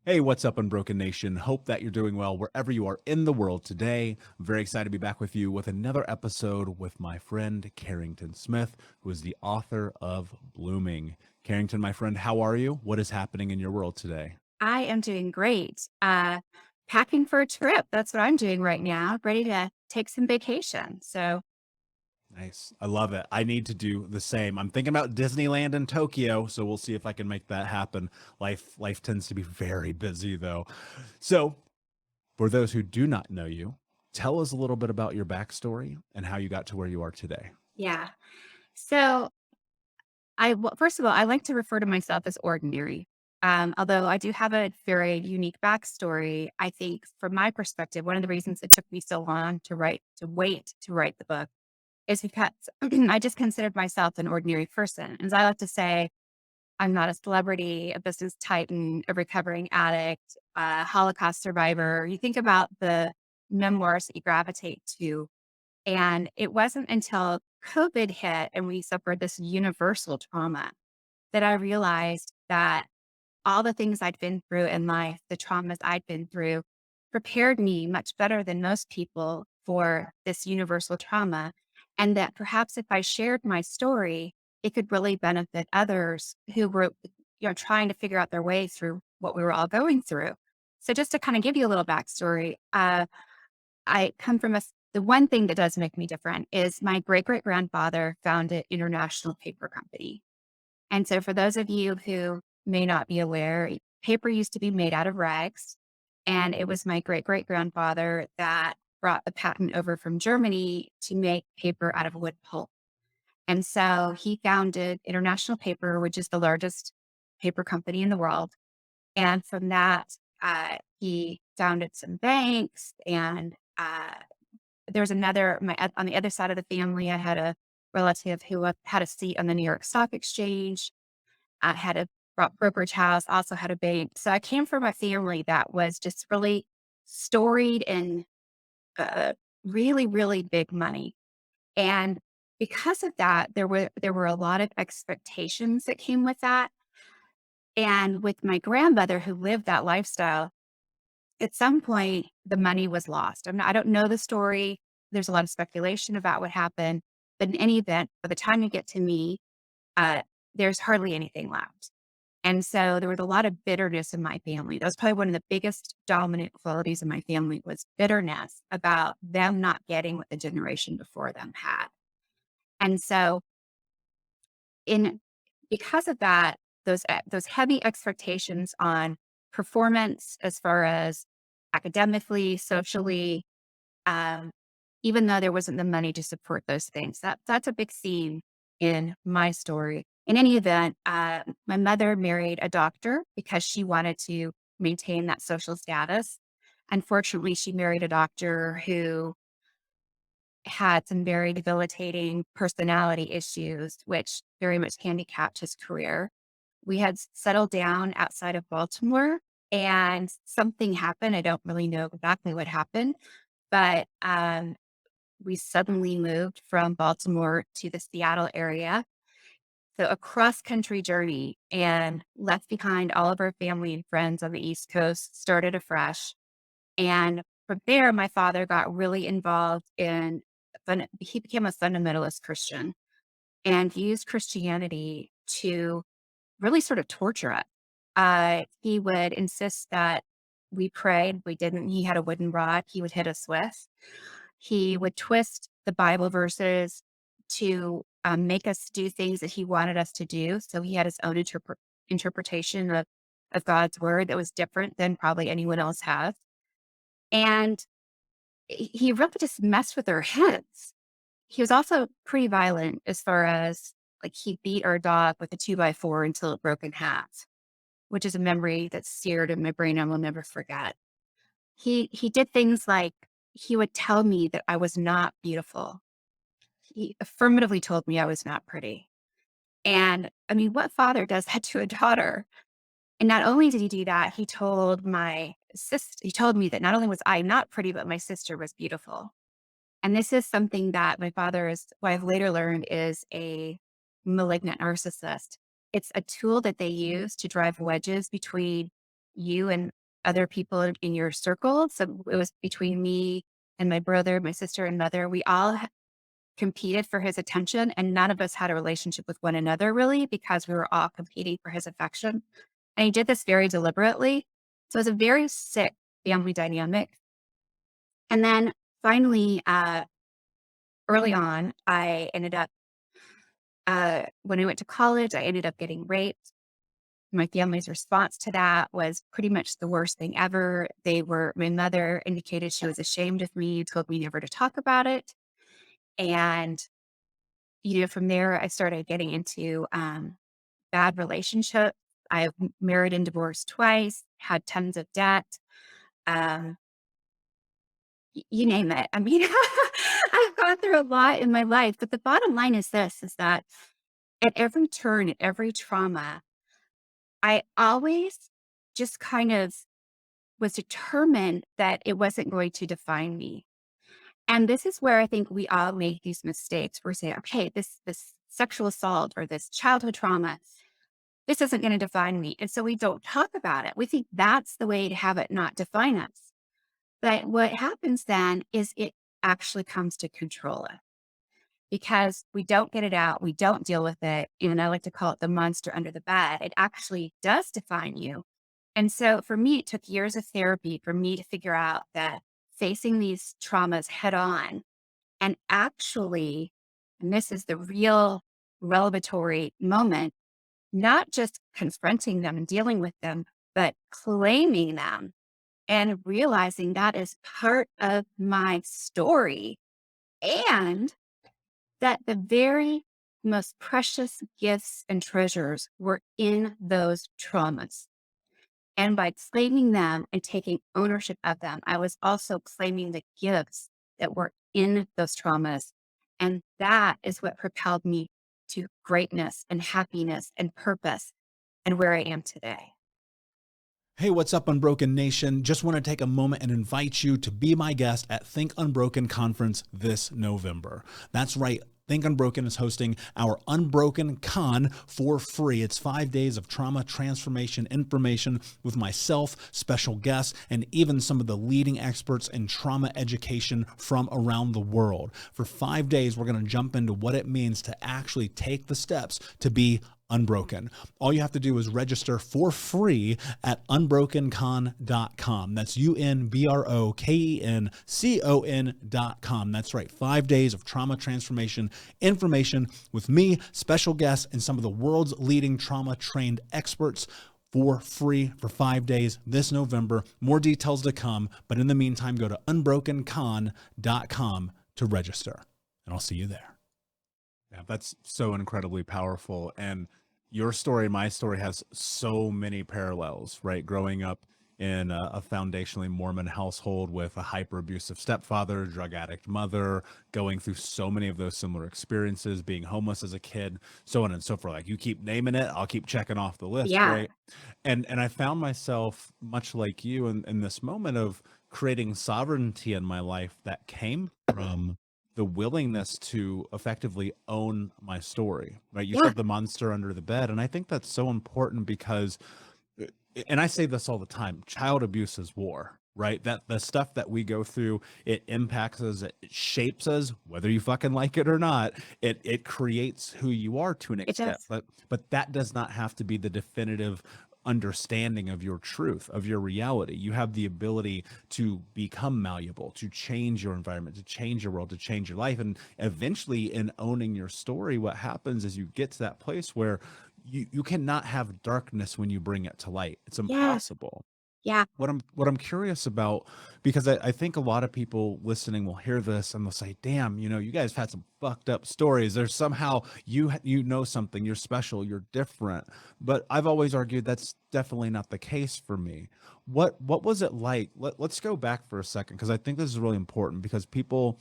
Hey, what's up, Unbroken Nation? Hope that you're doing well wherever you are in the world today. I'm very excited to be back with you with another episode with my friend Carrington Smith, who is the author of Blooming. Carrington, my friend, how are you? What is happening in your world today? I am doing great. Packing for a trip. That's what I'm doing right now, ready to take some vacation. So, Nice. I love it. I need to do the same. I'm thinking about Disneyland in Tokyo, so we'll see if I can make that happen. Life tends to be very busy though. So, for those who do not know you, tell us a little bit about your backstory and how you got to where you are today. yeah. So, first of all, I like to refer to myself as ordinary. Although I do have a very unique backstory, I think from my perspective, one of the reasons it took me so long to write the book is because I just considered myself an ordinary person. As I like to say, I'm not a celebrity, a business titan, a recovering addict, a Holocaust survivor. You think about the memoirs that you gravitate to. And it wasn't until COVID hit and we suffered this universal trauma that I realized that all the things I'd been through in life, the traumas I'd been through, prepared me much better than most people for this universal trauma. And that perhaps if I shared my story, it could really benefit others who were, trying to figure out their way through what we were all going through. So just to kind of give you a little backstory, I come from the one thing that does make me different is my great great grandfather founded International Paper Company. And so for those of you who may not be aware, paper used to be made out of rags. And it was my great great grandfather that brought the patent over from Germany to make paper out of wood pulp. And so he founded International Paper, which is the largest paper company in the world. And from that, he founded some banks. And there's on the other side of the family, I had a relative who had a seat on the New York Stock Exchange. I had a brokerage house, also had a bank. So I came from a family that was just really storied in uh, really, really big money. And because of that, there were a lot of expectations that came with that. And with my grandmother who lived that lifestyle, at some point the money was lost. I don't know the story. There's a lot of speculation about what happened. But in any event, by the time you get to me, uh, there's hardly anything left. And so there was a lot of bitterness in my family. That was probably one of the biggest dominant qualities in my family was bitterness about them not getting what the generation before them had. And so in because of that, those heavy expectations on performance as far as academically, socially, um, even though there wasn't the money to support those things, that's a big theme in my story. In any event, my mother married a doctor because she wanted to maintain that social status. Unfortunately, she married a doctor who had some very debilitating personality issues, which very much handicapped his career. We had settled down outside of Baltimore and something happened. I don't really know exactly what happened, but we suddenly moved from Baltimore to the Seattle area. So a cross country journey and left behind all of our family and friends on the East Coast, started afresh. And from there, my father got really involved he became a fundamentalist Christian and used Christianity to really sort of torture us. He would insist that we prayed. We didn't. He had a wooden rod he would hit us with. He would twist the Bible verses to make us do things that he wanted us to do. So he had his own interpretation of God's word that was different than probably anyone else has. And he really just messed with our heads. He was also pretty violent as far as like he beat our dog with a 2x4 until it broke in half, which is a memory that's seared in my brain I will never forget. He did things like he would tell me that I was not beautiful. He affirmatively told me I was not pretty. And I mean, what father does that to a daughter? And not only did he do that, he told me that not only was I not pretty, but my sister was beautiful. And this is something that what I've later learned is a malignant narcissist. It's a tool that they use to drive wedges between you and other people in your circle. So it was between me and my brother, my sister, and mother. We all competed for his attention, and none of us had a relationship with one another really because we were all competing for his affection. And he did this very deliberately. So it was a very sick family dynamic. And then finally, early on, I ended up, when I went to college, I ended up getting raped. My family's response to that was pretty much the worst thing ever. My mother indicated she was ashamed of me, told me never to talk about it. And, from there, I started getting into bad relationships. I married and divorced twice, had tons of debt. Um, you name it. I mean, I've gone through a lot in my life, but the bottom line is this, is that at every turn, at every trauma, I always just kind of was determined that it wasn't going to define me. And this is where I think we all make these mistakes. We're saying, okay, this sexual assault or this childhood trauma, this isn't going to define me. And so we don't talk about it. We think that's the way to have it not define us. But what happens then is it actually comes to control us because we don't get it out. We don't deal with it. And I like to call it the monster under the bed. It actually does define you. And so for me, it took years of therapy for me to figure out that facing these traumas head on and actually, and this is the real revelatory moment, not just confronting them and dealing with them, but claiming them and realizing that is part of my story and that the very most precious gifts and treasures were in those traumas. And by claiming them and taking ownership of them, I was also claiming the gifts that were in those traumas. And that is what propelled me to greatness and happiness and purpose and where I am today. Hey, what's up, Unbroken Nation? Just want to take a moment and invite you to be my guest at Think Unbroken Conference this November. That's right. Think Unbroken is hosting our Unbroken Con for free. It's 5 days of trauma transformation information with myself, special guests, and even some of the leading experts in trauma education from around the world. For 5 days, we're going to jump into what it means to actually take the steps to be unbroken. All you have to do is register for free at unbrokencon.com. That's unbrokencon.com. That's right. 5 days of trauma transformation information with me, special guests, and some of the world's leading trauma trained experts for free for 5 days this November. More details to come. But in the meantime, go to unbrokencon.com to register, and I'll see you there. Yeah, that's so incredibly powerful. And your story, my story has so many parallels, right? Growing up in a foundationally Mormon household with a hyper abusive stepfather, drug addict mother, going through so many of those similar experiences, being homeless as a kid, so on and so forth. Like you keep naming it, I'll keep checking off the list, Yeah. right? And I found myself much like you in this moment of creating sovereignty in my life that came from the willingness to effectively own my story, right? You Yeah. said the monster under the bed. And I think that's so important because, and I say this all the time, child abuse is war, right? That the stuff that we go through, it impacts us, it shapes us, whether you fucking like it or not. It creates who you are to an It extent, does. but that does not have to be the definitive understanding of your truth, of your reality. You have the ability to become malleable, to change your environment, to change your world, to change your life. And eventually in owning your story, what happens is you get to that place where you cannot have darkness when you bring it to light. It's Yeah. impossible. Yeah. What I'm curious about, because I think a lot of people listening will hear this and they'll say, damn, you guys have had some fucked up stories. There's somehow you know something, you're special, you're different. But I've always argued that's definitely not the case for me. What was it like? Let's go back for a second, because I think this is really important, because people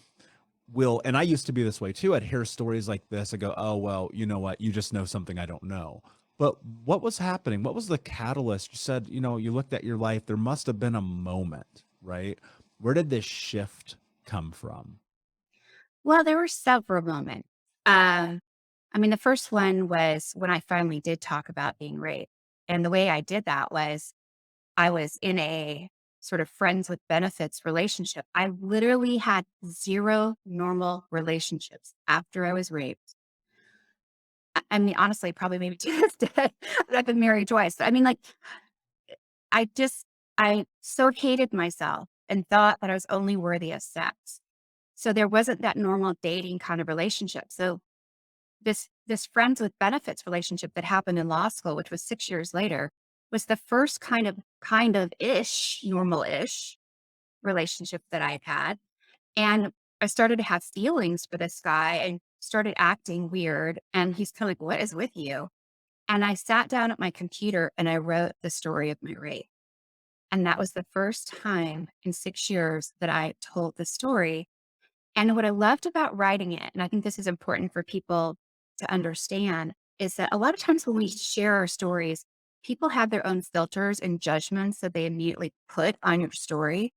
will, and I used to be this way too. I'd hear stories like this. I go, oh, well, you know what? You just know something I don't know. But what was happening? What was the catalyst? You said, you looked at your life. There must have been a moment, right? Where did this shift come from? Well, there were several moments. Um, I mean, the first one was when I finally did talk about being raped. And the way I did that was I was in a sort of friends with benefits relationship. I literally had 0 normal relationships after I was raped. I mean, honestly, probably maybe to this day. I've been married twice. I mean, like, I just I so hated myself and thought that I was only worthy of sex. So there wasn't that normal dating kind of relationship. So this friends with benefits relationship that happened in law school, which was 6 years later, was the first kind of ish, normal-ish relationship that I've had. And I started to have feelings for this guy and started acting weird. And he's kind of like, "What is with you?" And I sat down at my computer and I wrote the story of my rape. And that was the first time in 6 years that I told the story. And what I loved about writing it, and I think this is important for people to understand, is that a lot of times when we share our stories, people have their own filters and judgments that they immediately put on your story.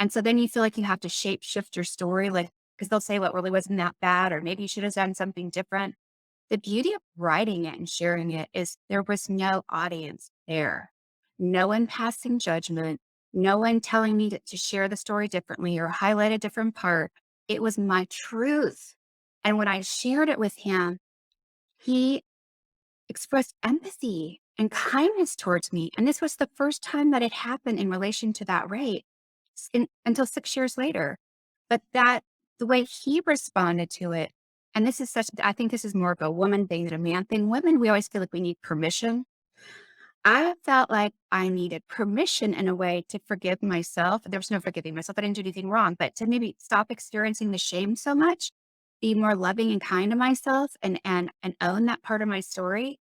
And so then you feel like you have to shape shift your story, like, because they'll say what really wasn't that bad, or maybe you should have done something different. The beauty of writing it and sharing it is there was no audience there. No one passing judgment, no one telling me to share the story differently or highlight a different part. It was my truth. And when I shared it with him, he expressed empathy and kindness towards me. And this was the first time that it happened in relation to that rape until 6 years later. But that the way he responded to it, and this is such, I think this is more of a woman thing than a man thing. Women, we always feel like we need permission. I felt like I needed permission in a way to forgive myself. There was no forgiving myself. I didn't do anything wrong, but to maybe stop experiencing the shame so much, be more loving and kind to myself and own that part of my story.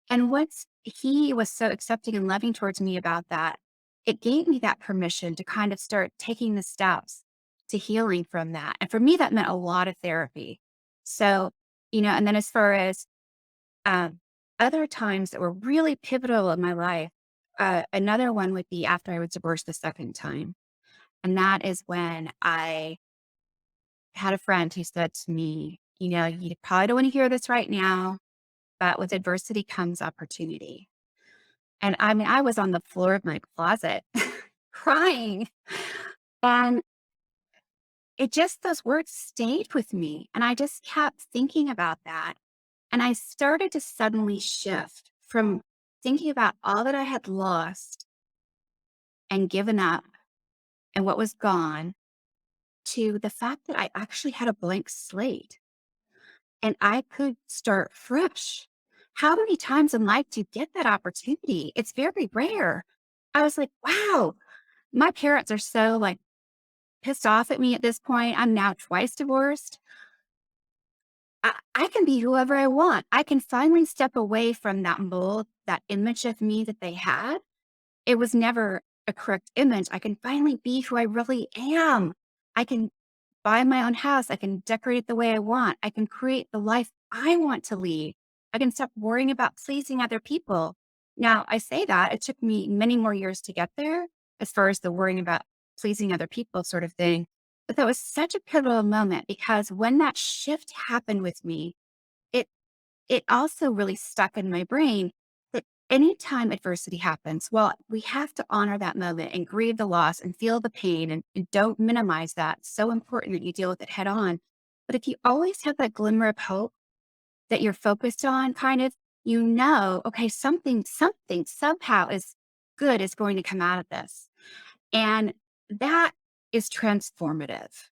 And once he was so accepting and loving towards me about that, it gave me that permission to kind of start taking the steps to healing from that. And for me, that meant a lot of therapy. So, and then as far as um, other times that were really pivotal in my life, another one would be after I was divorced the second time. And that is when I had a friend who said to me, you probably don't want to hear this right now, but with adversity comes opportunity. And I mean, I was on the floor of my closet crying. And those words stayed with me. And I just kept thinking about that. And I started to suddenly shift from thinking about all that I had lost and given up and what was gone to the fact that I actually had a blank slate and I could start fresh. How many times in life do you get that opportunity? It's very rare. I was like, wow, my parents are so like pissed off at me at this point. I'm now twice divorced. I can be whoever I want. I can finally step away from that mold, that image of me that they had. It was never a correct image. I can finally be who I really am. I can buy my own house. I can decorate it the way I want. I can create the life I want to lead. I can stop worrying about pleasing other people. Now, I say that it took me many more years to get there as far as the worrying about pleasing other people sort of thing. But that was such a pivotal moment because when that shift happened with me, it it also really stuck in my brain that anytime adversity happens, well, we have to honor that moment and grieve the loss and feel the pain and don't minimize that. It's so important that you deal with it head on. But if you always have that glimmer of hope that you're focused on, kind of, okay, something somehow is good is going to come out of this. And that is transformative.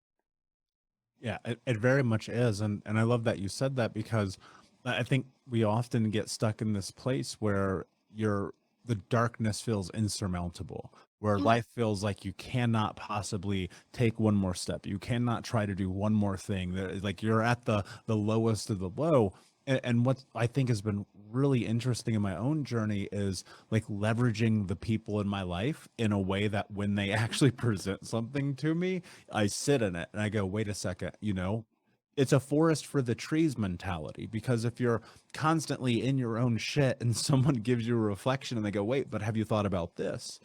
Yeah, it very much is, and I love that you said that because I think we often get stuck in this place where the darkness feels insurmountable, where Yeah. life feels like you cannot possibly take one more step, you cannot try to do one more thing. That like you're at the lowest of the low. And what I think has been really interesting in my own journey is like leveraging the people in my life in a way that when they actually present something to me, I sit in it and I go, wait a second, it's a forest for the trees mentality. Because if you're constantly in your own shit and someone gives you a reflection and they go, wait, but have you thought about this?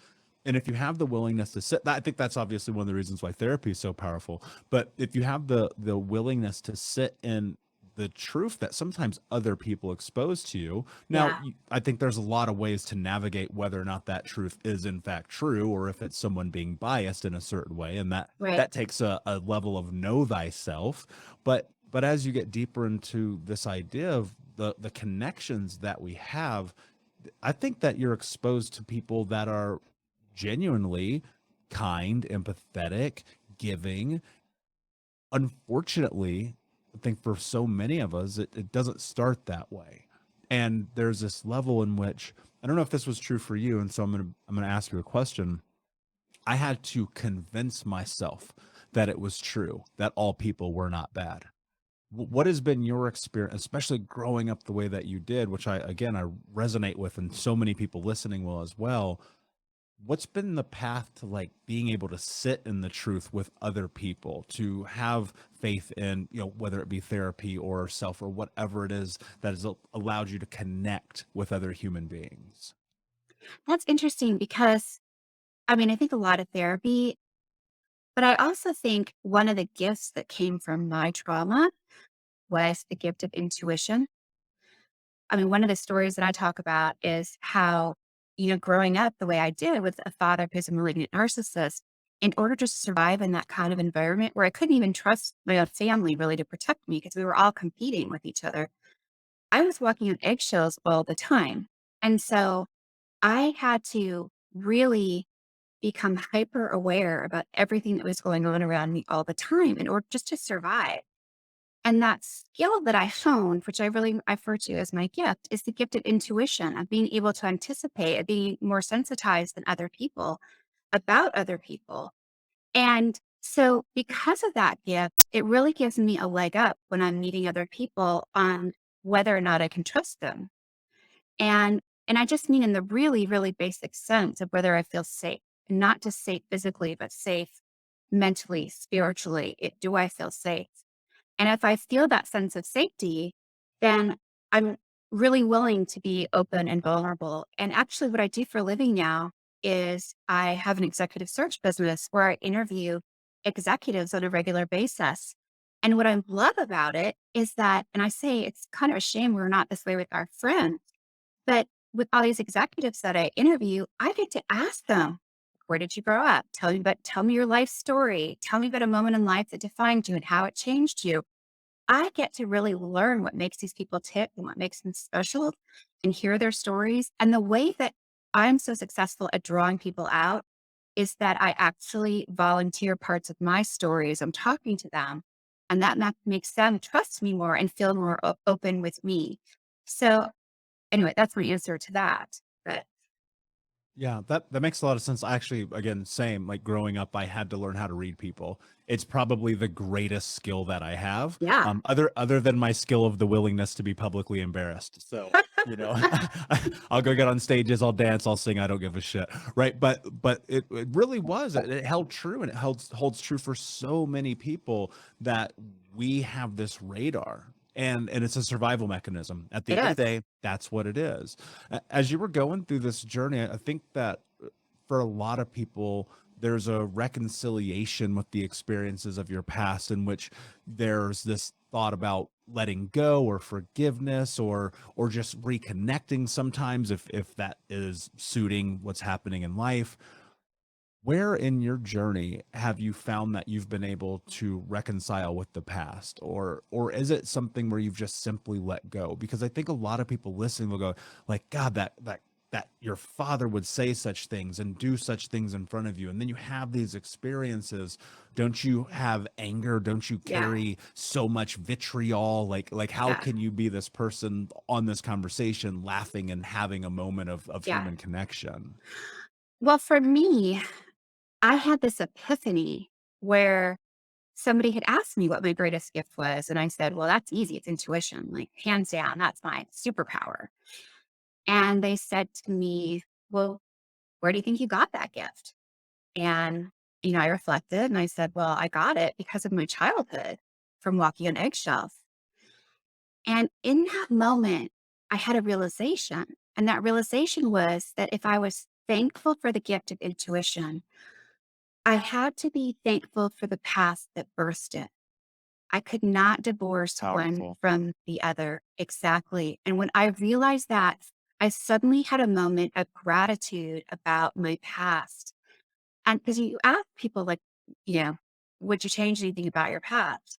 And if you have the willingness to sit, I think that's obviously one of the reasons why therapy is so powerful. But if you have the willingness to sit in the truth that sometimes other people expose to you. Now, Yeah. I think there's a lot of ways to navigate whether or not that truth is in fact true, or if it's someone being biased in a certain way, and Right. that takes a level of know thyself. But as you get deeper into this idea of the connections that we have, I think that you're exposed to people that are genuinely kind, empathetic, giving. Unfortunately, I think for so many of us, it doesn't start that way. And there's this level in which I don't know if this was true for you, and so I'm gonna ask you a question. I had to convince myself that it was true, that all people were not bad. What has been your experience, especially growing up the way that you did, which I resonate with, and so many people listening will as well. What's been the path to like being able to sit in the truth with other people, to have faith in, whether it be therapy or self or whatever it is that has allowed you to connect with other human beings? That's interesting because I mean, I think a lot of therapy, but I also think one of the gifts that came from my trauma was the gift of intuition. I mean, one of the stories that I talk about is how, growing up the way I did with a father who's a malignant narcissist, in order to survive in that kind of environment where I couldn't even trust my own family really to protect me because we were all competing with each other, I was walking on eggshells all the time. And so I had to really become hyper aware about everything that was going on around me all the time in order just to survive. And that skill that I honed, which I really I refer to as my gift, is the gift of intuition, of being able to anticipate, of being more sensitized than other people about other people. And so, because of that gift, it really gives me a leg up when I'm meeting other people on whether or not I can trust them. And I just mean in the really, really basic sense of whether I feel safe, and not just safe physically, but safe mentally, spiritually. Do I feel safe? And if I feel that sense of safety, then I'm really willing to be open and vulnerable. And actually, what I do for a living now is I have an executive search business where I interview executives on a regular basis. And what I love about it is that, and I say it's kind of a shame we're not this way with our friends, but with all these executives that I interview, I get to ask them, where did you grow up? Tell me your life story. Tell me about a moment in life that defined you and how it changed you. I get to really learn what makes these people tick and what makes them special and hear their stories. And the way that I'm so successful at drawing people out is that I actually volunteer parts of my story as I'm talking to them. And that makes them trust me more and feel more open with me. So, anyway, that's my answer to that. But Yeah, that makes a lot of sense. I actually, again, same, like growing up, I had to learn how to read people. It's probably the greatest skill that I have, yeah, other than my skill of the willingness to be publicly embarrassed. So, you know, I'll go get on stages, I'll dance, I'll sing, I don't give a shit, right? But it really was, it held true, and it holds true for so many people, that we have this radar, and it's a survival mechanism. At the it end of the is. day, that's what it is. As you were going through this journey, I think that for a lot of people, there's a reconciliation with the experiences of your past, in which there's this thought about letting go or forgiveness, or just reconnecting sometimes, if that is suiting what's happening in life. Where in your journey have you found that you've been able to reconcile with the past, or is it something where you've just simply let go? Because I think a lot of people listening will go like, God, that your father would say such things and do such things in front of you, and then you have these experiences. Don't you have anger? Don't you Yeah, carry so much vitriol? Like how yeah, can you be this person on this conversation laughing and having a moment of yeah. human connection? Well, for me, I had this epiphany where somebody had asked me what my greatest gift was. And I said, well, that's easy. It's intuition, like hands down. That's my superpower. And they said to me, well, where do you think you got that gift? And, I reflected and I said, well, I got it because of my childhood from walking on eggshells. And in that moment, I had a realization. And that realization was that if I was thankful for the gift of intuition, I had to be thankful for the past that birthed it. I could not divorce one Powerful. from the other. Exactly. And when I realized that, I suddenly had a moment of gratitude about my past. And because you ask people, like, you know, would you change anything about your past?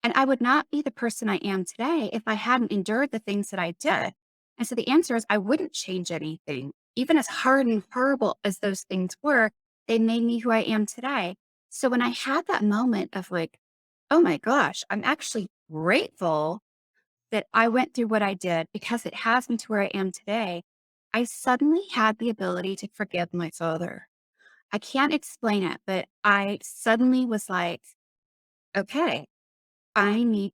And I would not be the person I am today if I hadn't endured the things that I did. And so the answer is I wouldn't change anything. Even as hard and horrible as those things were, they made me who I am today. So when I had that moment of like, oh my gosh, I'm actually grateful that I went through what I did because it has me to where I am today. I suddenly had the ability to forgive my father. I can't explain it, but I suddenly was like, okay, I need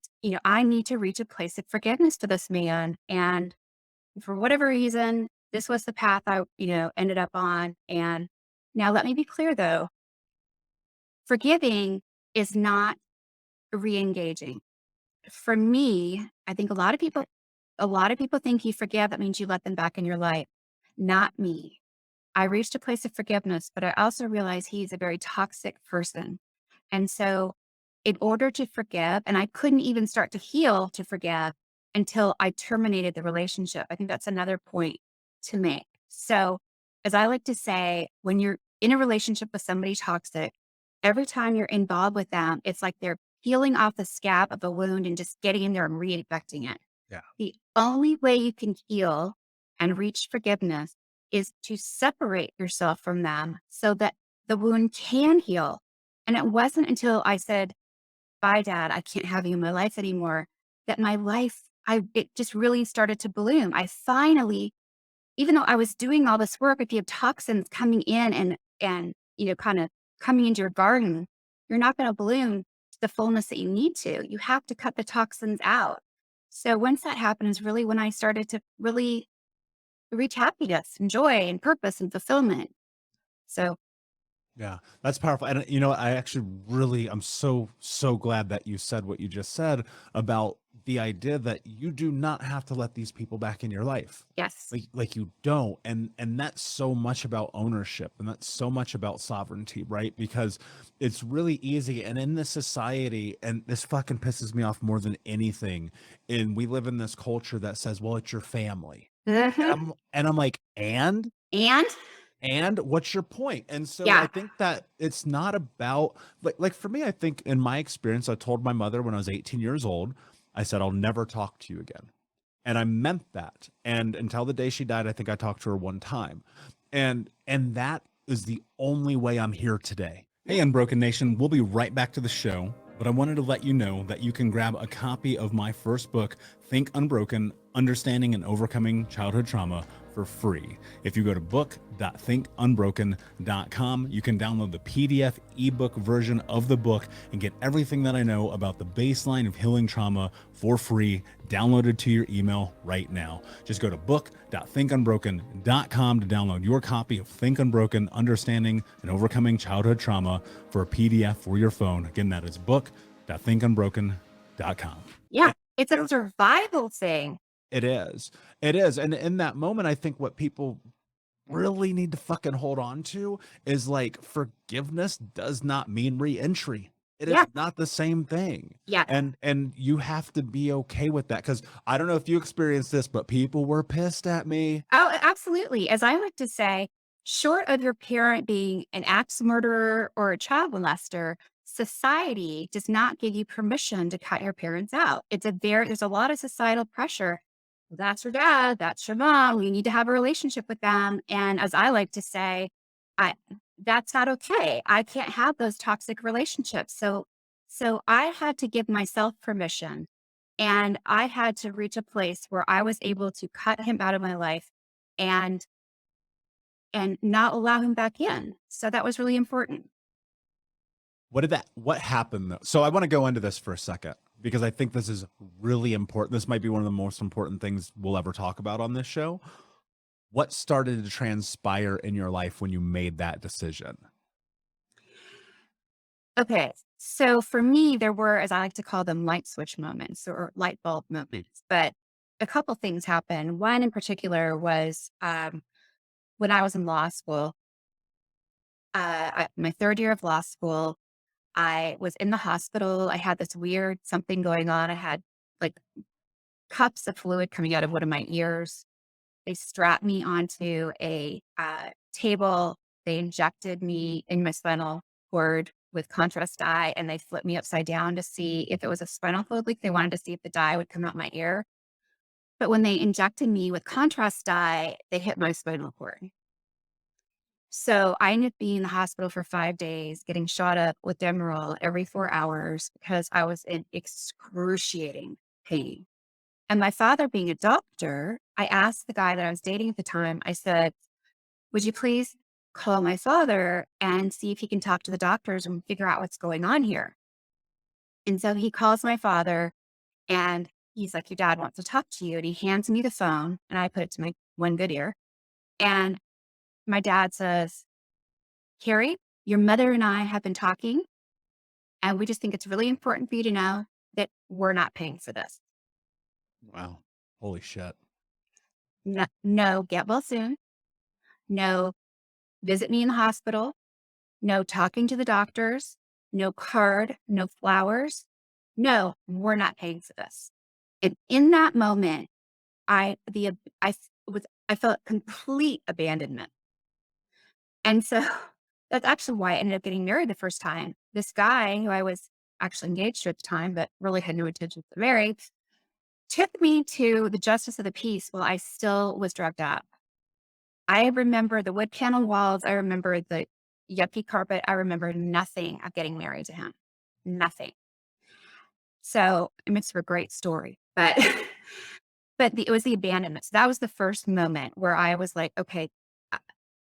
to reach a place of forgiveness to this man. And for whatever reason, this was the path I, ended up on. And now let me be clear though, forgiving is not re-engaging. For me, I think a lot of people think you forgive, that means you let them back in your life. Not me. I reached a place of forgiveness, but I also realized he's a very toxic person. And so, in order to forgive, and I couldn't even start to heal to forgive until I terminated the relationship. I think that's another point to make. So, as I like to say, when you're in a relationship with somebody toxic, every time you're involved with them, it's like they're peeling off the scab of a wound and just getting in there and reinfecting it. Yeah. The only way you can heal and reach forgiveness is to separate yourself from them so that the wound can heal. And it wasn't until I said, bye, dad, I can't have you in my life anymore, that my life, it just really started to bloom. I finally, even though I was doing all this work, if you have toxins coming in and, kind of coming into your garden, you're not going to bloom to the fullness that you need to. You have to cut the toxins out. So once that happened is really when I started to really reach happiness and joy and purpose and fulfillment. So, Yeah, that's powerful. And I actually I'm so glad that you said what you just said about the idea that you do not have to let these people back in your life. yes. Like you don't. And that's so much about ownership, and that's so much about sovereignty, right? Because it's really easy, and in this society, and this fucking pisses me off more than anything, and we live in this culture that says, well, it's your family. Mhm. And I'm like, And and what's your point? And so I yeah. think that it's not about like for me, I think in my experience, I told my mother when I was 18 years old, I said, I'll never talk to you again. And I meant that. And until the day she died, I think I talked to her one time. And that is the only way I'm here today. Hey, Unbroken Nation, we'll be right back to the show, but I wanted to let you know that you can grab a copy of my first book, Think Unbroken: Understanding and Overcoming Childhood Trauma, for free. If you go to book.thinkunbroken.com, you can download the PDF ebook version of the book and get everything that I know about the baseline of healing trauma for free, downloaded to your email right now. Just go to book.thinkunbroken.com to download your copy of Think Unbroken: Understanding and Overcoming Childhood Trauma for a PDF for your phone. Again, that is book.thinkunbroken.com. Yeah. It's a survival thing. It is. It is. And in that moment, I think what people really need to fucking hold on to is like forgiveness does not mean re-entry. It is Yeah. not the same thing. Yeah. And you have to be okay with that. Cause I don't know if you experienced this, but people were pissed at me. Oh, absolutely. As I like to say, short of your parent being an axe murderer or a child molester, society does not give you permission to cut your parents out. There's a lot of societal pressure. That's your dad, that's your mom. You need to have a relationship with them. And as I like to say, I that's not okay. I can't have those toxic relationships. So I had to give myself permission, and I had to reach a place where I was able to cut him out of my life and not allow him back in. So that was really important. What happened though? So I want to go into this for a second because I think this is really important. This might be one of the most important things we'll ever talk about on this show. What started to transpire in your life when you made that decision? Okay. So for me, there were, as I like to call them, light switch moments or light bulb moments. But a couple things happened. One in particular was when I was in law school, my third year of law school. I was in the hospital. I had this weird something going on. I had like cups of fluid coming out of one of my ears. They strapped me onto a table. They injected me in my spinal cord with contrast dye, and they flipped me upside down to see if it was a spinal fluid leak. They wanted to see if the dye would come out my ear. But when they injected me with contrast dye, they hit my spinal cord. So I ended up being in the hospital for 5 days, getting shot up with Demerol every 4 hours because I was in excruciating pain. And my father being a doctor, I asked the guy that I was dating at the time, I said, would you please call my father and see if he can talk to the doctors and figure out what's going on here? And so he calls my father and he's like, your dad wants to talk to you. And he hands me the phone and I put it to my one good ear. And my dad says, Carrie, your mother and I have been talking, and we just think it's really important for you to know that we're not paying for this. Wow. Holy shit. No, no, get well soon. No, visit me in the hospital. No talking to the doctors. No card. No flowers. No, we're not paying for this. And in that moment, I felt complete abandonment. And so that's actually why I ended up getting married the first time. This guy who I was actually engaged to at the time, but really had no intention to marry, took me to the justice of the peace while I still was drugged up. I remember the wood panel walls. I remember the yucky carpet. I remember nothing of getting married to him. Nothing. So it makes for a great story, but it was the abandonment. So that was the first moment where I was like, okay,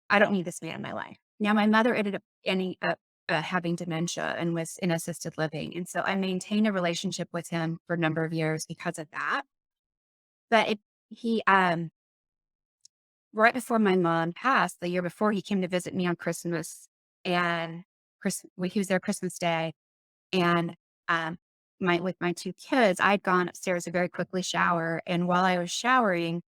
I I don't need this man in my life. Now my mother ending up having dementia and was in assisted living, and so I maintained a relationship with him for a number of years because of that. But he right before my mom passed, the year before, he came to visit me on Christmas, and he was there Christmas Day, and um, with my two kids, I'd gone upstairs to very quickly shower, and while I was showering,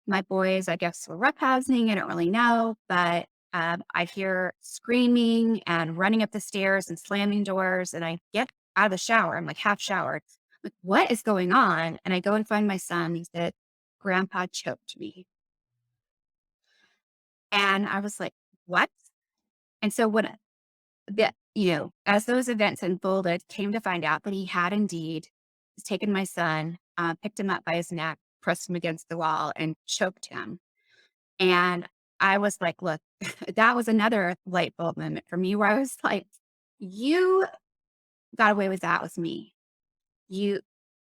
my boys, I guess, were roughhousing. I don't really know, but I hear screaming and running up the stairs and slamming doors, and I get out of the shower. I'm like half showered. Like, what is going on? And I go and find my son. He said, "Grandpa choked me," and I was like, "What?" And so when as those events unfolded, came to find out that he had indeed taken my son, picked him up by his neck, pressed him against the wall, and choked him. And I was like, look, that was another light bulb moment for me where I was like, you got away with that with me. You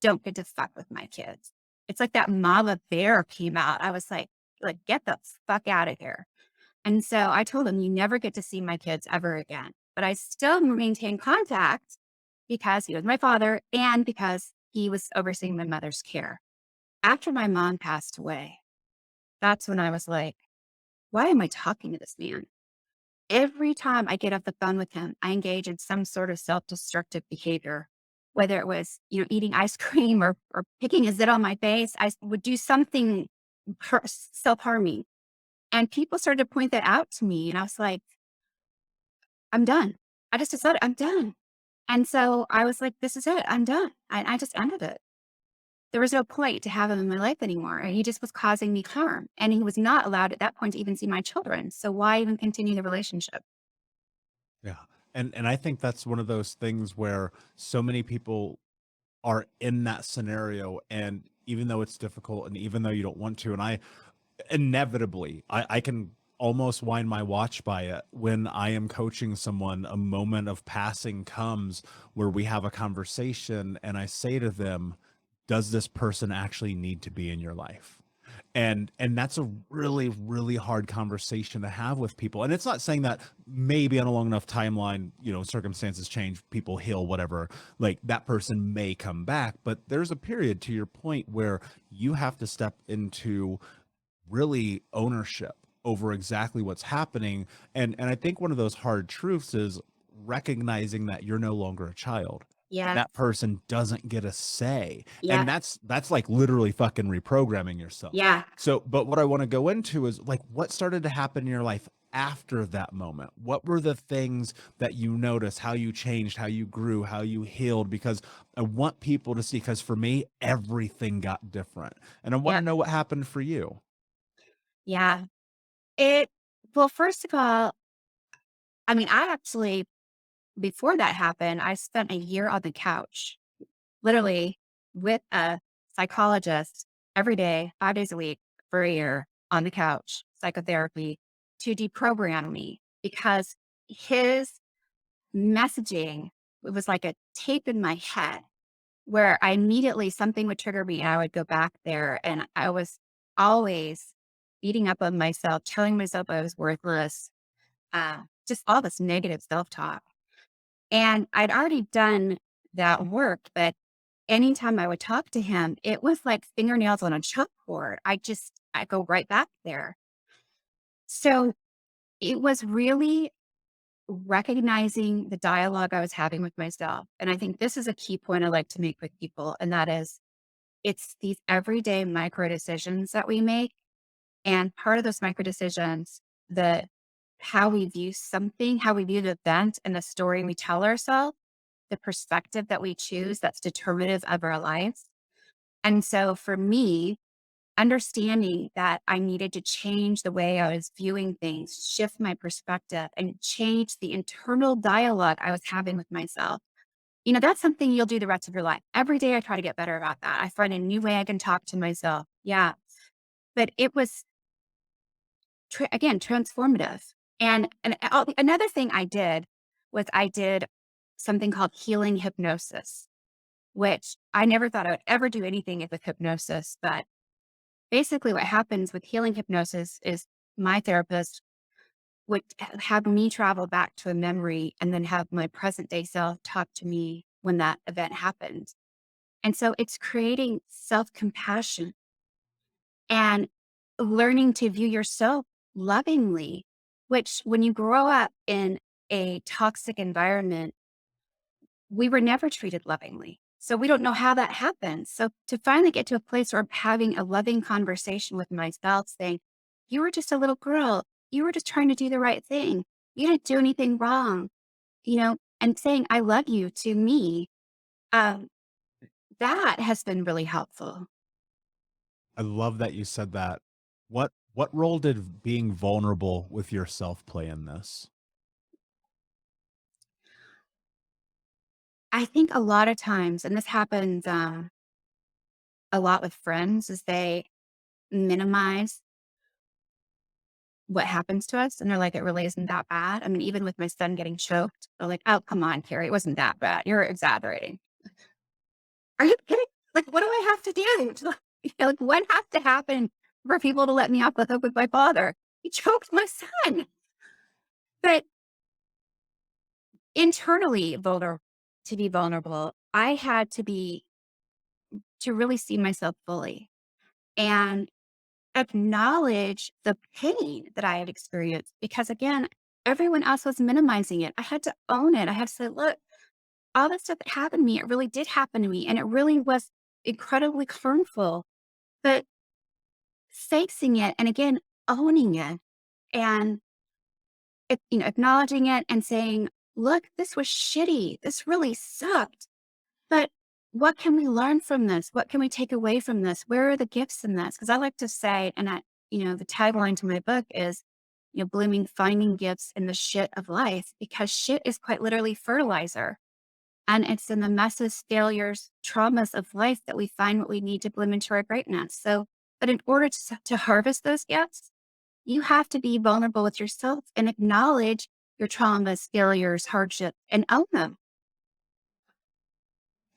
don't get to fuck with my kids. It's like that mama bear came out. I was like, get the fuck out of here. And so I told him, you never get to see my kids ever again. But I still maintain contact because he was my father and because he was overseeing my mother's care. After my mom passed away, that's when I was like, why am I talking to this man? Every time I get off the phone with him, I engage in some sort of self-destructive behavior, whether it was, eating ice cream or picking a zit on my face. I would do something self-harming. And people started to point that out to me. And I was like, I'm done. I just decided I'm done. And so I was like, this is it. I'm done. I just ended it. There was no point to have him in my life anymore. And he just was causing me harm. And he was not allowed at that point to even see my children. So why even continue the relationship? Yeah. And I think that's one of those things where so many people are in that scenario, and even though it's difficult and even though you don't want to, and I inevitably I can almost wind my watch by it when I am coaching someone, a moment of passing comes where we have a conversation and I say to them, does this person actually need to be in your life? And that's a really really hard conversation to have with people. And it's not saying that maybe on a long enough timeline, circumstances change, people heal, whatever, like that person may come back, but there's a period, to your point, where you have to step into really ownership over exactly what's happening. And I think one of those hard truths is recognizing that you're no longer a child, and Yeah. that person doesn't get a say. Yeah. And that's like literally fucking reprogramming yourself. Yeah. So, but what I want to go into is like what started to happen in your life after that moment? What were the things that you noticed, how you changed, how you grew, how you healed? Because I want people to see, because for me, everything got different. And I want Yeah. to know what happened for you. Yeah. It well, first of all, I mean, I actually before that happened, I spent a year on the couch, literally with a psychologist every day, 5 days a week for a year on the couch, psychotherapy to deprogram me because his messaging, it was like a tape in my head where I immediately something would trigger me and I would go back there. And I was always beating up on myself, telling myself I was worthless, just all this negative self talk. And I'd already done that work, but anytime I would talk to him, it was like fingernails on a chalkboard. I go right back there. So it was really recognizing the dialogue I was having with myself. And I think this is a key point I like to make with people. And that is it's these everyday micro decisions that we make. And part of those micro decisions, the how we view something, how we view the event and the story we tell ourselves, the perspective that we choose that's determinative of our lives. And so for me, understanding that I needed to change the way I was viewing things, shift my perspective, and change the internal dialogue I was having with myself. That's something you'll do the rest of your life. Every day I try to get better about that. I find a new way I can talk to myself. Yeah. But it was, again, transformative. And another thing I did was I did something called healing hypnosis, which I never thought I would ever do anything with hypnosis. But basically, what happens with healing hypnosis is my therapist would have me travel back to a memory and then have my present day self talk to me when that event happened. And so it's creating self compassion and learning to view yourself lovingly, which when you grow up in a toxic environment, we were never treated lovingly. So we don't know how that happens. So to finally get to a place where I'm having a loving conversation with myself saying, you were just a little girl. You were just trying to do the right thing. You didn't do anything wrong, and saying, I love you to me. Um, that has been really helpful. I love that you said that. What role did being vulnerable with yourself play in this? I think a lot of times, and this happens a lot with friends, is they minimize what happens to us, and they're like, "It really isn't that bad." I mean, even with my son getting choked, they're like, "Oh, come on, Carrie, it wasn't that bad. You're exaggerating." Are you kidding? Like, what do I have to do? Like, what has to happen for people to let me off the hook with my father? He choked my son. But internally to be vulnerable, I had to really see myself fully and acknowledge the pain that I had experienced because again, everyone else was minimizing it. I had to own it. I had to say, look, all the stuff that happened to me, it really did happen to me. And it really was incredibly harmful. But facing it and again, owning it and acknowledging it and saying, look, this was shitty. This really sucked. But what can we learn from this? What can we take away from this? Where are the gifts in this? Because I like to say, the tagline to my book is, blooming, finding gifts in the shit of life, because shit is quite literally fertilizer. And it's in the messes, failures, traumas of life that we find what we need to bloom into our greatness. So, but in order to harvest those gifts, you have to be vulnerable with yourself and acknowledge your traumas, failures, hardships, and own them.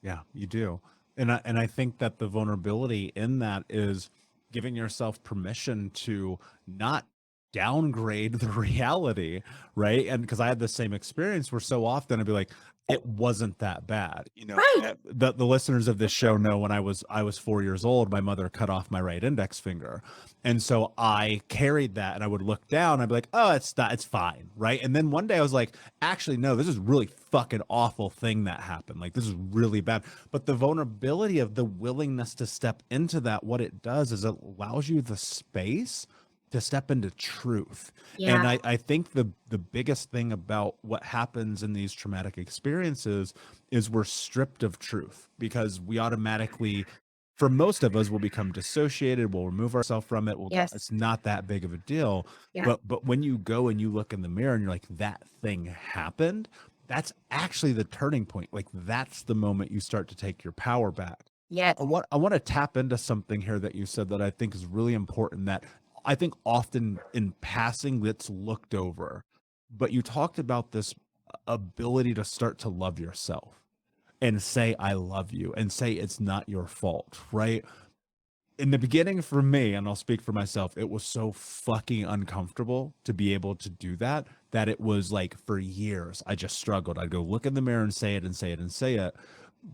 Yeah, you do. And I think that the vulnerability in that is giving yourself permission to not downgrade the reality, right? And because I had the same experience where so often I'd be like, it wasn't that bad. Right. The listeners of this show know when I was 4 years old, my mother cut off my right index finger. And so I carried that and I would look down, I'd be like, oh, it's fine, right? And then one day I was like, actually, no, this is really fucking awful thing that happened. Like, this is really bad. But the vulnerability of the willingness to step into that, what it does is it allows you the space to step into truth. And Yeah. I think the biggest thing about what happens in these traumatic experiences is we're stripped of truth because we automatically, for most of us, will become dissociated, we'll remove ourselves from it. Well, Yes. it's not that big of a deal. Yeah. But when you go and you look in the mirror and you're like, that thing happened, that's actually the turning point. Like that's the moment you start to take your power back. Yes. I want to tap into something here that you said that I think is really important that I think often in passing gets looked over. But you talked about this ability to start to love yourself and say I love you and say it's not your fault, right? In the beginning for me, and I'll speak for myself, it was so fucking uncomfortable to be able to do that that it was like for years I just struggled. I'd go look in the mirror and say it and say it and say it.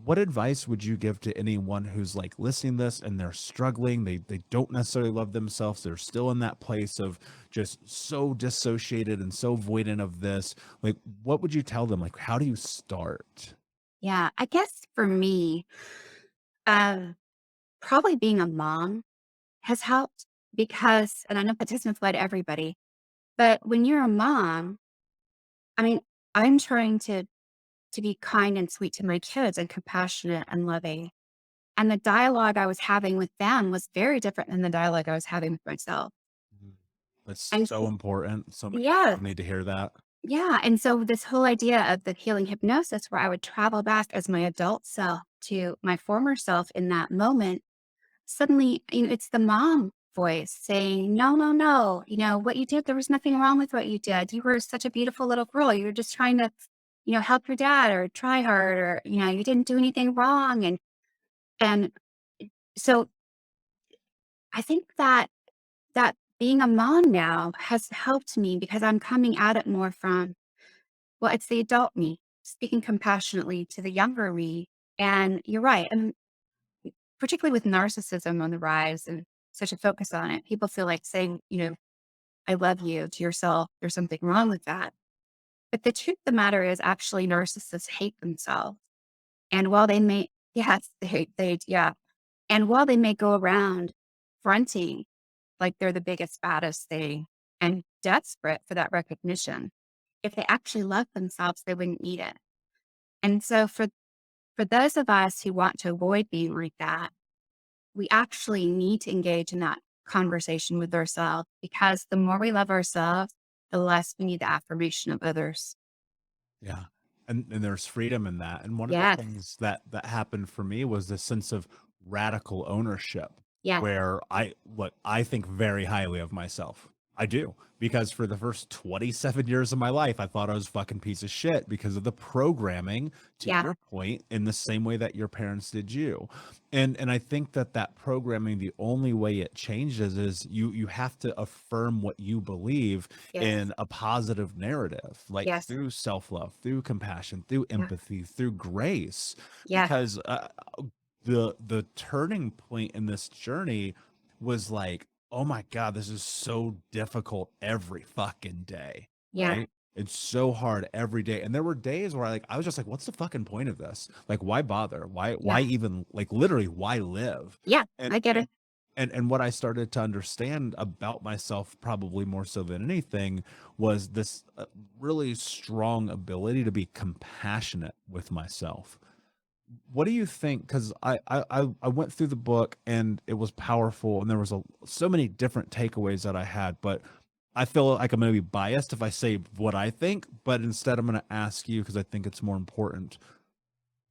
What advice would you give to anyone who's like listening to this and they're struggling? They don't necessarily love themselves. They're still in that place of just so dissociated and so voidant of this. Like, what would you tell them? Like, how do you start? Yeah. I guess for me, um, probably being a mom has helped because, and I know that doesn't apply to everybody, but when you're a mom, I mean, I'm trying to be kind and sweet to my kids and compassionate and loving. And the dialogue I was having with them was very different than the dialogue I was having with myself. Mhm. That's And so important. So many yeah, people need to hear that. yeah. And so this whole idea of the healing hypnosis where I would travel back as my adult self to my former self in that moment, suddenly, it's the mom voice saying, no, no, no, what you did, there was nothing wrong with what you did. You were such a beautiful little girl. You were just trying to, help your dad or try hard or, you didn't do anything wrong. And so I think that being a mom now has helped me because I'm coming at it more from, well, it's the adult me speaking compassionately to the younger me. And you're right. And particularly with narcissism on the rise and such a focus on it, people feel like saying, I love you to yourself, there's something wrong with that. But the truth of the matter is actually narcissists hate themselves. And while they may, yes, yeah. And while they may go around fronting like they're the biggest, baddest thing and desperate for that recognition, if they actually love themselves, they wouldn't need it. And so for those of us who want to avoid being like that, we actually need to engage in that conversation with ourselves because the more we love ourselves, the less we need the affirmation of others. Yeah. And there's freedom in that. And one of the Yes. things that happened for me was this sense of radical ownership Yes. where I think very highly of myself. I do. Because for the first 27 years of my life, I thought I was a fucking piece of shit because of the programming, to Yeah. your point, in the same way that your parents did you. And I think that programming, the only way it changes is you have to affirm what you believe Yes. in a positive narrative, like Yes. through self-love, through compassion, through Yeah. empathy, through grace. Yes. Because the turning point in this journey was like, oh my God, this is so difficult every fucking day, Yeah. right? It's so hard every day. And there were days where I was just like, what's the fucking point of this? Like, why bother? Yeah. Why even like literally why live? Yeah. And I get and it. and what I started to understand about myself, probably more so than anything, was this really strong ability to be compassionate with myself. What do you think? Because I went through the book and it was powerful, and there was so many different takeaways that I had, but I feel like I'm going to be biased if I say what I think. But instead, I'm going to ask you because I think it's more important.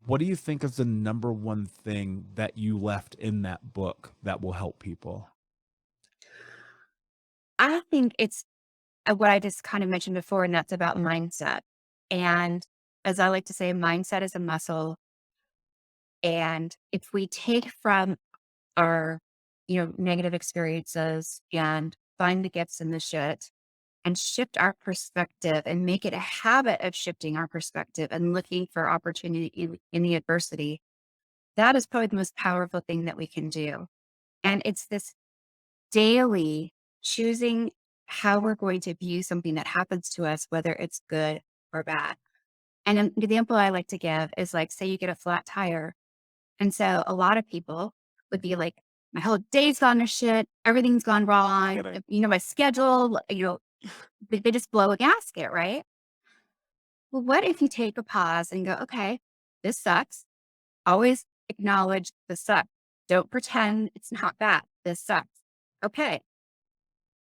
What do you think is the number one thing that you left in that book that will help people? I think it's what I just kind of mentioned before, and that's about mindset. And as I like to say, mindset is a muscle. And if we take from our, negative experiences and find the gifts in the shit and shift our perspective and make it a habit of shifting our perspective and looking for opportunity in the adversity, that is probably the most powerful thing that we can do. And it's this daily choosing how we're going to view something that happens to us, whether it's good or bad. And an example I like to give is like, say you get a flat tire. And so a lot of people would be like, my whole day's gone to shit. Everything's gone wrong. Kidding. My schedule, they just blow a gasket, right? Well, what if you take a pause and go, okay, this sucks. Always acknowledge the suck. Don't pretend it's not bad. This sucks. Okay.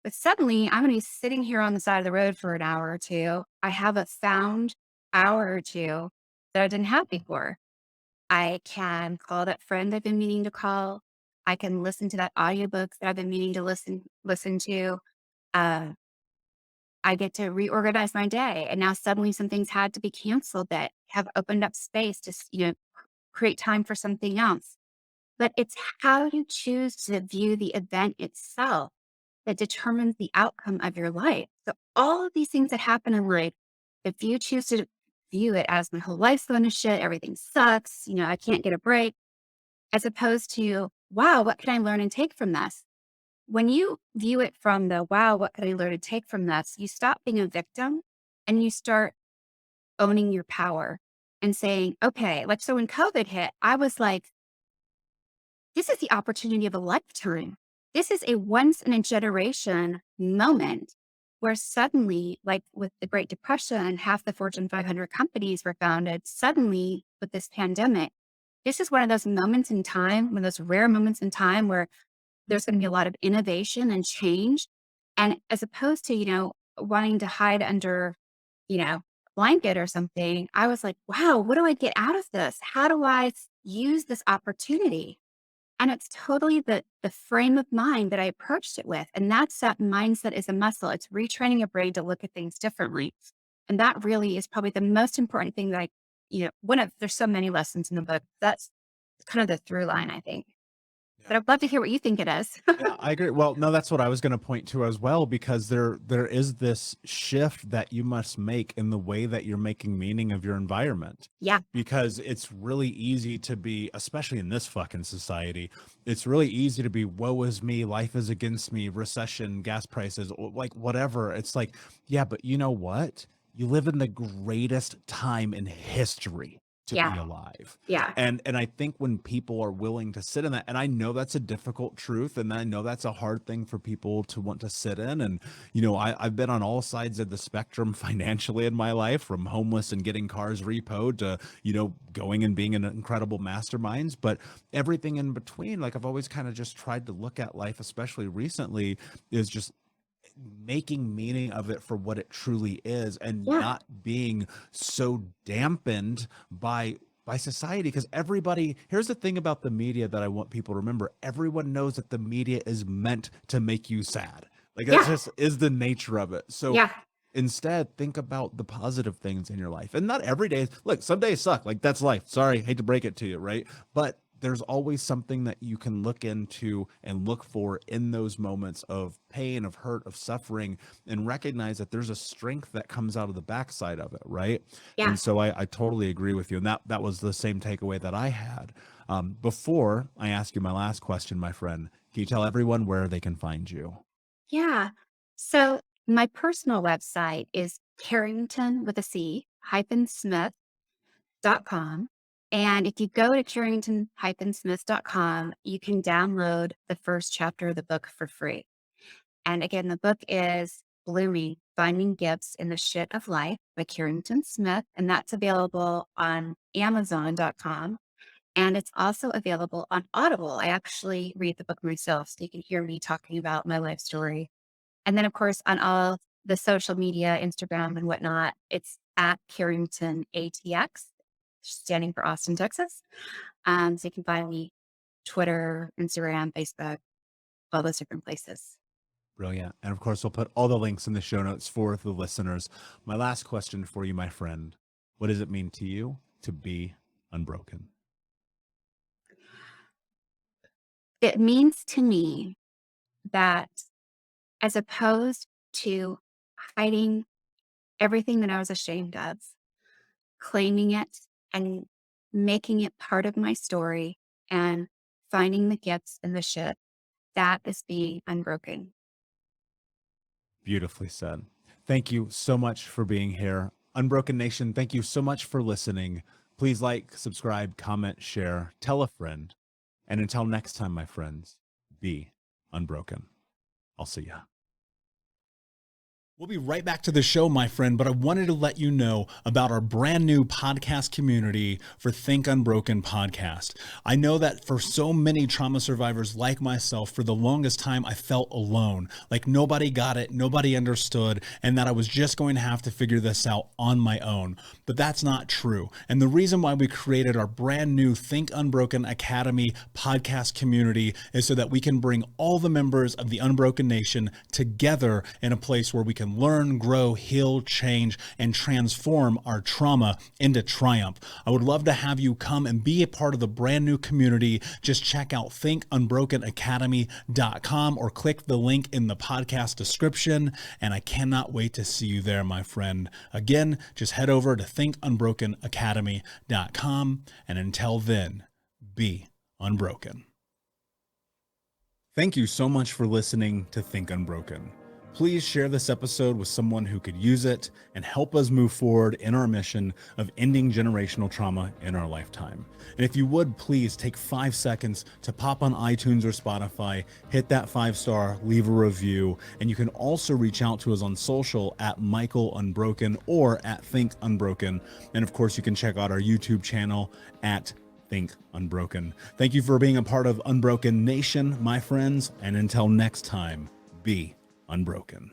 But suddenly I'm going to be sitting here on the side of the road for an hour or two. I have a found hour or two that I didn't have before. I can call that friend I've been meaning to call. I can listen to that audiobook that I've been meaning to listen to. Uh, I get to reorganize my day. And now suddenly some things had to be canceled that have opened up space to, create time for something else. But it's how you choose to view the event itself that determines the outcome of your life. So all of these things that happen in life, if you choose to view it as my whole life's going to shit, everything sucks, I can't get a break, as opposed to, wow, what can I learn and take from this? When you view it from the, wow, what can I learn and take from this? You stop being a victim and you start owning your power and saying, okay, like, so when COVID hit, I was like, this is the opportunity of a lifetime. This is a once in a generation moment where suddenly, like with the Great Depression, half the Fortune 500 companies were founded. Suddenly, with this pandemic, this is one of those moments in time, one of those rare moments in time where there's going to be a lot of innovation and change. And as opposed to, wanting to hide under, you know, blanket or something, I was like, wow, what do I get out of this? How do I use this opportunity? And it's totally the frame of mind that I approached it with. And that's that mindset is a muscle. It's retraining a brain to look at things differently. And that really is probably the most important thing that there's so many lessons in the book. That's kind of the through line, I think. But I'd love to hear what you think it is. Yeah, I agree. Well, no, that's what I was going to point to as well, because there is this shift that you must make in the way that you're making meaning of your environment. Yeah. Because it's really easy to be, especially in this fucking society, it's really easy to be, woe is me, life is against me, recession, gas prices, like whatever. It's like, yeah, but you know what? You live in the greatest time in history to be Yeah. alive. Yeah. And I think when people are willing to sit in that, and I know that's a difficult truth, and I know that's a hard thing for people to want to sit in. And, I've been on all sides of the spectrum financially in my life, from homeless and getting cars repoed to, going and being in incredible masterminds, but everything in between. Like, I've always kind of just tried to look at life, especially recently, is just making meaning of it for what it truly is, and Yeah. not being so dampened by society. Because everybody, here's the thing about the media that I want people to remember: everyone knows that the media is meant to make you sad. Like, that Yeah. just is the nature of it. So Yeah. instead, think about the positive things in your life. And not every day, look, some days suck, like, that's life. Sorry, hate to break it to you, right? But there's always something that you can look into and look for in those moments of pain, of hurt, of suffering, and recognize that there's a strength that comes out of the backside of it, right? Yeah. And so I totally agree with you. And that was the same takeaway that I had. Before I ask you my last question, my friend, can you tell everyone where they can find you? Yeah. So my personal website is Carrington with a C hyphen Smith.com. And if you go to Carrington-Smith.com, you can download the first chapter of the book for free. And again, the book is Blooming, Finding Gifts in the Shit of Life by Carrington Smith. And that's available on Amazon.com. And it's also available on Audible. I actually read the book myself, so you can hear me talking about my life story. And then, of course, on all the social media, Instagram and whatnot, it's at Carrington ATX, standing for Austin, Texas. So you can find me Twitter, Instagram, Facebook, all those different places. Brilliant. And of course, we'll put all the links in the show notes for the listeners. My last question for you, my friend: what does it mean to you to be unbroken? It means to me that, as opposed to hiding everything that I was ashamed of, claiming it and making it part of my story and finding the gifts in the shit, that is being unbroken. Beautifully said. Thank you so much for being here. Unbroken Nation, thank you so much for listening. Please like, subscribe, comment, share, tell a friend. And until next time, my friends, be unbroken. I'll see ya. We'll be right back to the show, my friend, but I wanted to let you know about our brand new podcast community for Think Unbroken podcast. I know that for so many trauma survivors like myself, for the longest time, I felt alone, like nobody got it, nobody understood, and that I was just going to have to figure this out on my own. But that's not true. And the reason why we created our brand new Think Unbroken Academy podcast community is so that we can bring all the members of the Unbroken Nation together in a place where we can learn, grow, heal, change, and transform our trauma into triumph. I would love to have you come and be a part of the brand new community. Just check out thinkunbrokenacademy.com or click the link in the podcast description. And I cannot wait to see you there, my friend. Again, just head over to thinkunbrokenacademy.com. And until then, be unbroken. Thank you so much for listening to Think Unbroken. Please share this episode with someone who could use it and help us move forward in our mission of ending generational trauma in our lifetime. And if you would, please take 5 seconds to pop on iTunes or Spotify, hit that 5-star, leave a review, and you can also reach out to us on social at Michael Unbroken or at Think Unbroken. And of course, you can check out our YouTube channel at Think Unbroken. Thank you for being a part of Unbroken Nation, my friends, and until next time, be unbroken.